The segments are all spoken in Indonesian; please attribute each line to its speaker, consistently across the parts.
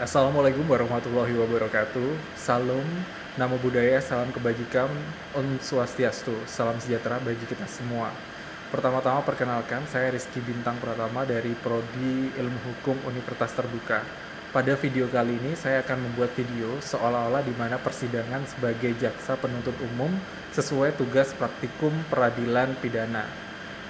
Speaker 1: Assalamualaikum warahmatullahi wabarakatuh. Salam, namo buddhaya, salam kebajikan, Om Swastiastu, salam sejahtera bagi kita semua. Pertama-tama perkenalkan, saya Rizky Bintang Pratama dari Prodi Ilmu Hukum Universitas Terbuka. Pada video kali ini saya akan membuat video seolah-olah di mana persidangan sebagai jaksa penuntut umum sesuai tugas praktikum peradilan pidana.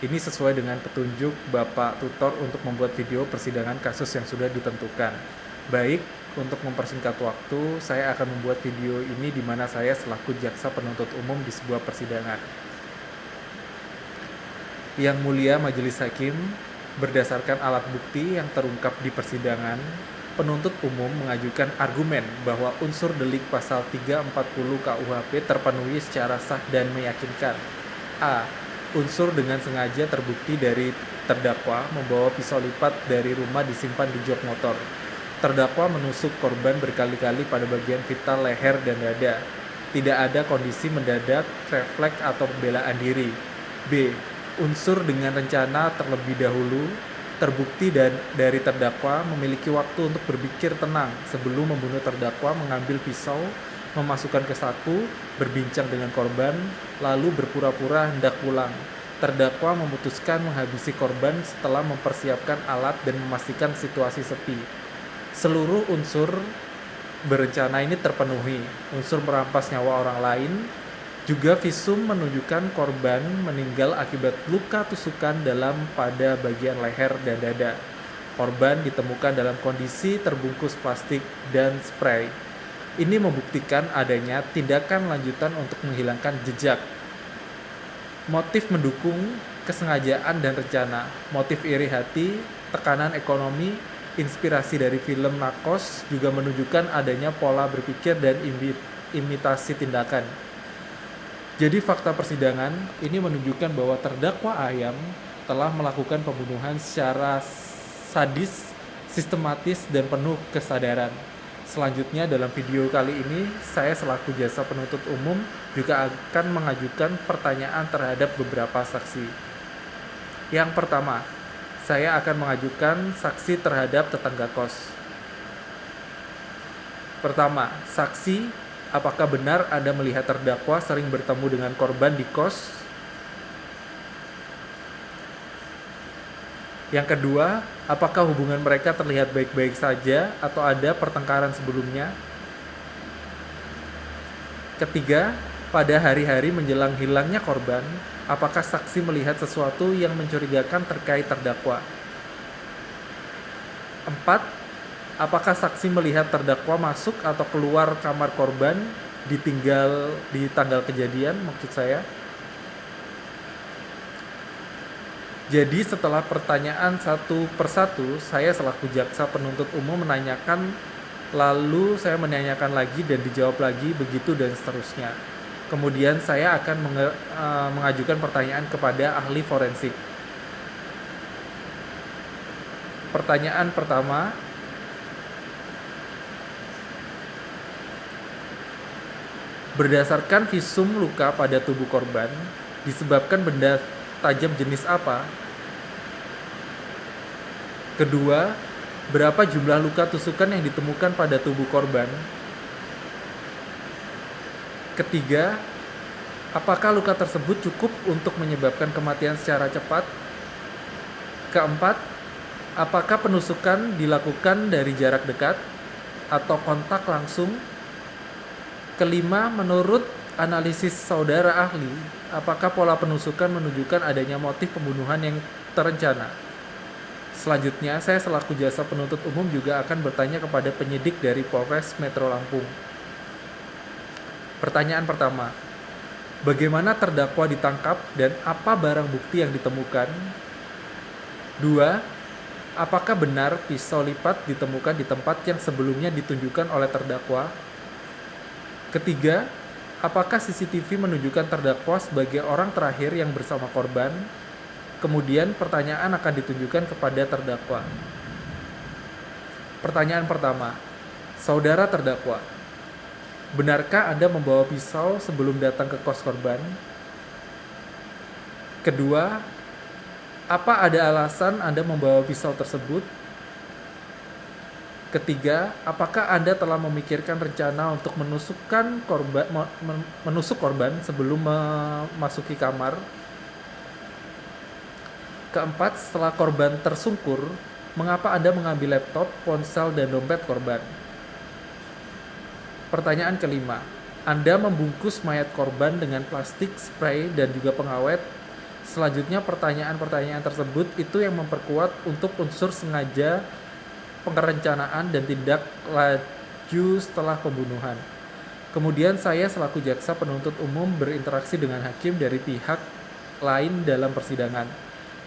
Speaker 1: Ini sesuai dengan petunjuk Bapak Tutor untuk membuat video persidangan kasus yang sudah ditentukan. Baik, untuk mempersingkat waktu, saya akan membuat video ini di mana saya selaku jaksa penuntut umum di sebuah persidangan. Yang mulia majelis hakim, berdasarkan alat bukti yang terungkap di persidangan, penuntut umum mengajukan argumen bahwa unsur delik pasal 340 KUHP terpenuhi secara sah dan meyakinkan. A. Unsur dengan sengaja terbukti dari terdakwa membawa pisau lipat dari rumah disimpan di jok motor. Terdakwa menusuk korban berkali-kali pada bagian vital leher dan dada. Tidak ada kondisi mendadak, refleks atau pembelaan diri. B. Unsur dengan rencana terlebih dahulu terbukti dari terdakwa memiliki waktu untuk berpikir tenang sebelum membunuh terdakwa, mengambil pisau, memasukkan ke saku, berbincang dengan korban, lalu berpura-pura hendak pulang. Terdakwa memutuskan menghabisi korban setelah mempersiapkan alat dan memastikan situasi sepi. Seluruh unsur berencana ini terpenuhi. Unsur merampas nyawa orang lain, juga visum menunjukkan korban meninggal akibat luka tusukan pada bagian leher dan dada. Korban ditemukan dalam kondisi terbungkus plastik dan spray. Ini membuktikan adanya tindakan lanjutan untuk menghilangkan jejak. Motif mendukung kesengajaan dan rencana. Motif iri hati, tekanan ekonomi, inspirasi dari film Narcos juga menunjukkan adanya pola berpikir dan imitasi tindakan. Jadi fakta persidangan ini menunjukkan bahwa terdakwa Ayam telah melakukan pembunuhan secara sadis, sistematis, dan penuh kesadaran. Selanjutnya dalam video kali ini, saya selaku jasa penuntut umum juga akan mengajukan pertanyaan terhadap beberapa saksi. Yang pertama, saya akan mengajukan saksi terhadap tetangga kos. Pertama, saksi, apakah benar Anda melihat terdakwa sering bertemu dengan korban di kos? Yang kedua, apakah hubungan mereka terlihat baik-baik saja atau ada pertengkaran sebelumnya? Ketiga, pada hari-hari menjelang hilangnya korban, apakah saksi melihat sesuatu yang mencurigakan terkait terdakwa? 4. Apakah saksi melihat terdakwa masuk atau keluar kamar korban di tanggal kejadian, maksud saya? Jadi setelah pertanyaan satu persatu, saya selaku jaksa penuntut umum menanyakan, lalu saya menanyakan lagi dan dijawab lagi, begitu dan seterusnya. Kemudian saya akan mengajukan pertanyaan kepada ahli forensik. Pertanyaan pertama, berdasarkan visum luka pada tubuh korban, disebabkan benda tajam jenis apa? Kedua, berapa jumlah luka tusukan yang ditemukan pada tubuh korban? Ketiga, apakah luka tersebut cukup untuk menyebabkan kematian secara cepat? Keempat, apakah penusukan dilakukan dari jarak dekat atau kontak langsung? Kelima, menurut analisis saudara ahli, apakah pola penusukan menunjukkan adanya motif pembunuhan yang terencana? Selanjutnya, saya selaku jasa penuntut umum juga akan bertanya kepada penyidik dari Polres Metro Lampung. Pertanyaan pertama, bagaimana terdakwa ditangkap dan apa barang bukti yang ditemukan? 2. Apakah benar pisau lipat ditemukan di tempat yang sebelumnya ditunjukkan oleh terdakwa? Ketiga, apakah CCTV menunjukkan terdakwa sebagai orang terakhir yang bersama korban? Kemudian pertanyaan akan ditunjukkan kepada terdakwa. Pertanyaan pertama, saudara terdakwa, benarkah Anda membawa pisau sebelum datang ke kos korban? Kedua, apa ada alasan Anda membawa pisau tersebut? Ketiga, apakah Anda telah memikirkan rencana untuk menusuk korban sebelum memasuki kamar? Keempat, setelah korban tersungkur, mengapa Anda mengambil laptop, ponsel, dan dompet korban? Pertanyaan kelima, Anda membungkus mayat korban dengan plastik, spray, dan juga pengawet. Selanjutnya, pertanyaan-pertanyaan tersebut itu yang memperkuat untuk unsur sengaja, perencanaan, dan tindak lanjut setelah pembunuhan. Kemudian saya selaku jaksa penuntut umum berinteraksi dengan hakim dari pihak lain dalam persidangan.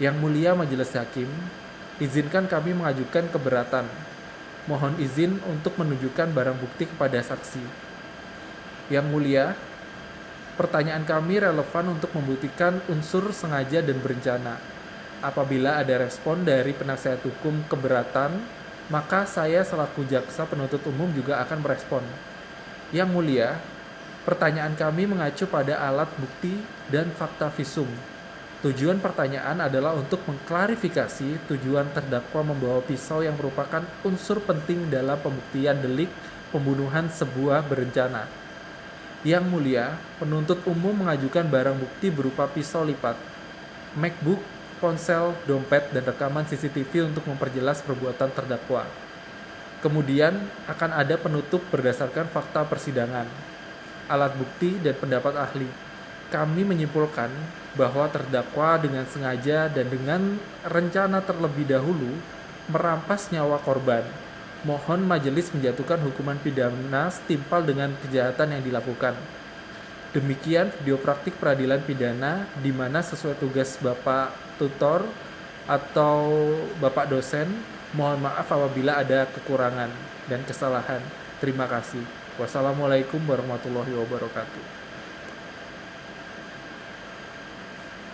Speaker 1: Yang mulia majelis hakim, izinkan kami mengajukan keberatan. Mohon izin untuk menunjukkan barang bukti kepada saksi. Yang mulia, pertanyaan kami relevan untuk membuktikan unsur sengaja dan berencana. Apabila ada respon dari penasihat hukum keberatan, maka saya selaku jaksa penuntut umum juga akan merespon. Yang mulia, pertanyaan kami mengacu pada alat bukti dan fakta visum. Tujuan pertanyaan adalah untuk mengklarifikasi tujuan terdakwa membawa pisau yang merupakan unsur penting dalam pembuktian delik pembunuhan sebuah berencana. Yang mulia, penuntut umum mengajukan barang bukti berupa pisau lipat, MacBook, ponsel, dompet, dan rekaman CCTV untuk memperjelas perbuatan terdakwa. Kemudian akan ada penutup berdasarkan fakta persidangan, alat bukti, dan pendapat ahli. Kami menyimpulkan bahwa terdakwa dengan sengaja dan dengan rencana terlebih dahulu merampas nyawa korban. Mohon majelis menjatuhkan hukuman pidana setimpal dengan kejahatan yang dilakukan. Demikian video praktik peradilan pidana di mana sesuai tugas Bapak tutor atau Bapak dosen, mohon maaf apabila ada kekurangan dan kesalahan. Terima kasih. Wassalamualaikum warahmatullahi wabarakatuh.